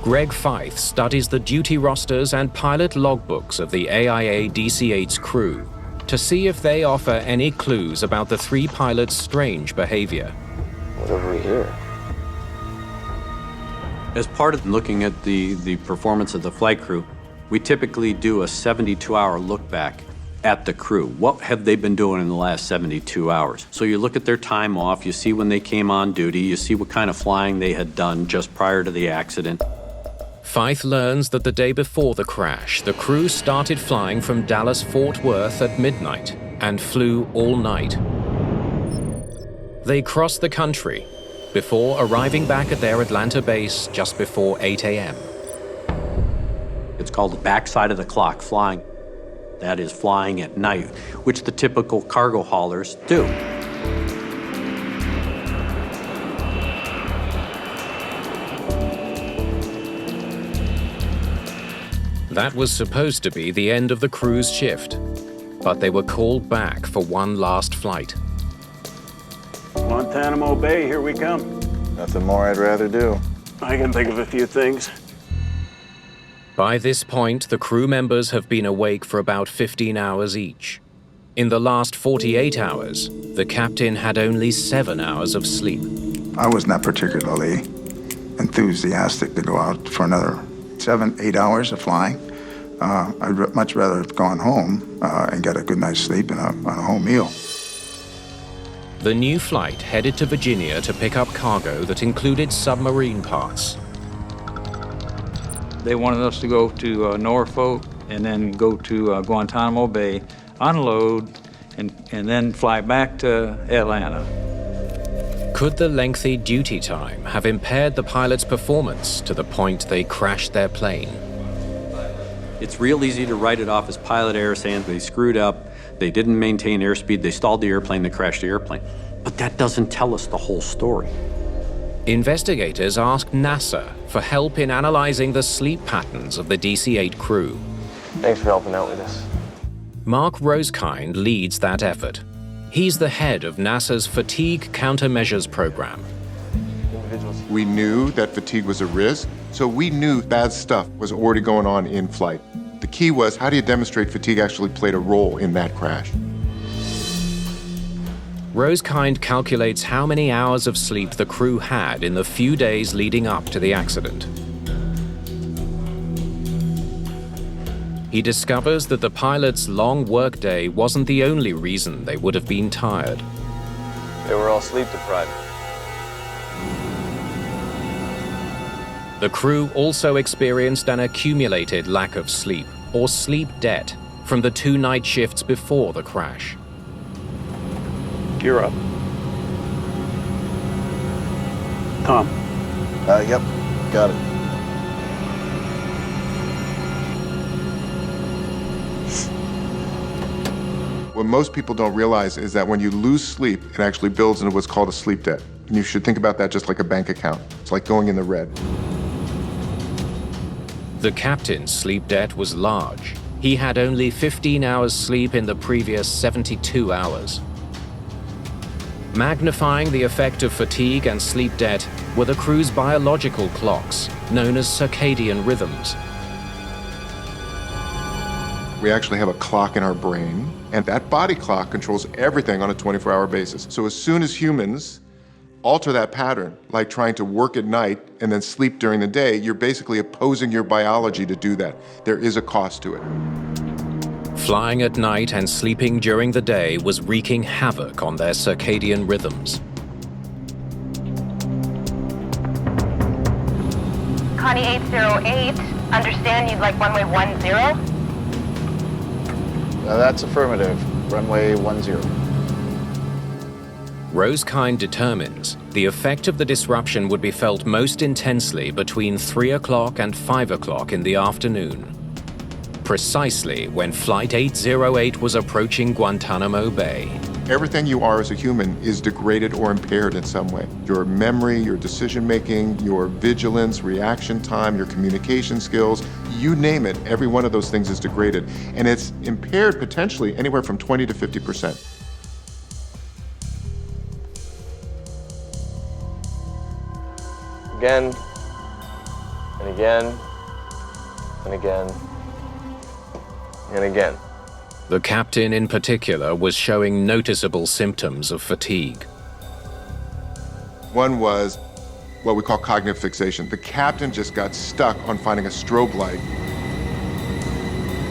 Greg Feith studies the duty rosters and pilot logbooks of the AIA DC-8's crew to see if they offer any clues about the three pilots' strange behavior. What have we here? As part of looking at the performance of the flight crew, we typically do a 72-hour look back at the crew. What have they been doing in the last 72 hours? So you look at their time off, you see when they came on duty, you see what kind of flying they had done just prior to the accident. Feith learns that the day before the crash, the crew started flying from Dallas-Fort Worth at midnight and flew all night. They crossed the country before arriving back at their Atlanta base just before 8 a.m. It's called the backside of the clock flying. That is flying at night, which the typical cargo haulers do. That was supposed to be the end of the crew's shift, but they were called back for one last flight. Guantanamo Bay, here we come. Nothing more I'd rather do. I can think of a few things. By this point, the crew members have been awake for about 15 hours each. In the last 48 hours, the captain had only 7 hours of sleep. I was not particularly enthusiastic to go out for another 7-8 hours of flying. I'd much rather have gone home and get a good night's sleep and a home meal. The new flight headed to Virginia to pick up cargo that included submarine parts. They wanted us to go to Norfolk and then go to Guantanamo Bay, unload, and then fly back to Atlanta. Could the lengthy duty time have impaired the pilot's performance to the point they crashed their plane? It's real easy to write it off as pilot error, saying they screwed up, they didn't maintain airspeed, they stalled the airplane, they crashed the airplane. But that doesn't tell us the whole story. Investigators asked NASA for help in analyzing the sleep patterns of the DC-8 crew. Thanks for helping out with this. Mark Rosekind leads that effort. He's the head of NASA's Fatigue Countermeasures Program. We knew that fatigue was a risk, so we knew bad stuff was already going on in flight. The key was, how do you demonstrate fatigue actually played a role in that crash? Rosekind calculates how many hours of sleep the crew had in the few days leading up to the accident. He discovers that the pilot's long workday wasn't the only reason they would have been tired. They were all sleep deprived. The crew also experienced an accumulated lack of sleep, or sleep debt, from the 2 night shifts before the crash. Gear up. Tom. Yep, got it. What most people don't realize is that when you lose sleep, it actually builds into what's called a sleep debt. And you should think about that just like a bank account. It's like going in the red. The captain's sleep debt was large. He had only 15 hours sleep in the previous 72 hours. Magnifying the effect of fatigue and sleep debt were the crew's biological clocks, known as circadian rhythms. We actually have a clock in our brain, and that body clock controls everything on a 24-hour basis. So as soon as humans alter that pattern, like trying to work at night and then sleep during the day, you're basically opposing your biology to do that. There is a cost to it. Flying at night and sleeping during the day was wreaking havoc on their circadian rhythms. Connie 808, understand you'd like runway 10? That's affirmative. Runway 10. Rosekind determines the effect of the disruption would be felt most intensely between 3 o'clock and 5 o'clock in the afternoon, precisely when Flight 808 was approaching Guantanamo Bay. Everything you are as a human is degraded or impaired in some way. Your memory, your decision-making, your vigilance, reaction time, your communication skills, you name it, every one of those things is degraded. And it's impaired potentially anywhere from 20 to 50%. Again, And again, and again, and again. The captain in particular was showing noticeable symptoms of fatigue. One was what we call cognitive fixation. The captain just got stuck on finding a strobe light.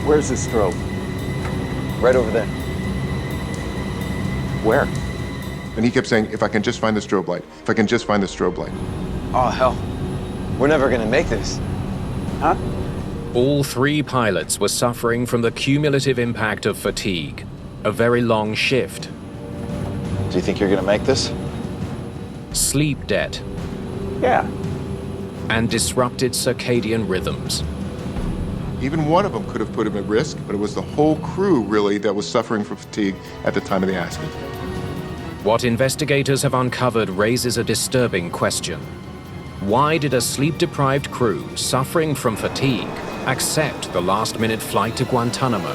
Where's the strobe? Right over there. Where? And he kept saying, if I can just find the strobe light, if I can just find the strobe light. Oh, hell. We're never gonna make this. Huh? All three pilots were suffering from the cumulative impact of fatigue, a very long shift, Do you think you're gonna make this? sleep debt, Yeah. and disrupted circadian rhythms. Even one of them could have put him at risk, but it was the whole crew, really, that was suffering from fatigue at the time of the accident. What investigators have uncovered raises a disturbing question. Why did a sleep-deprived crew suffering from fatigue accept the last-minute flight to Guantanamo?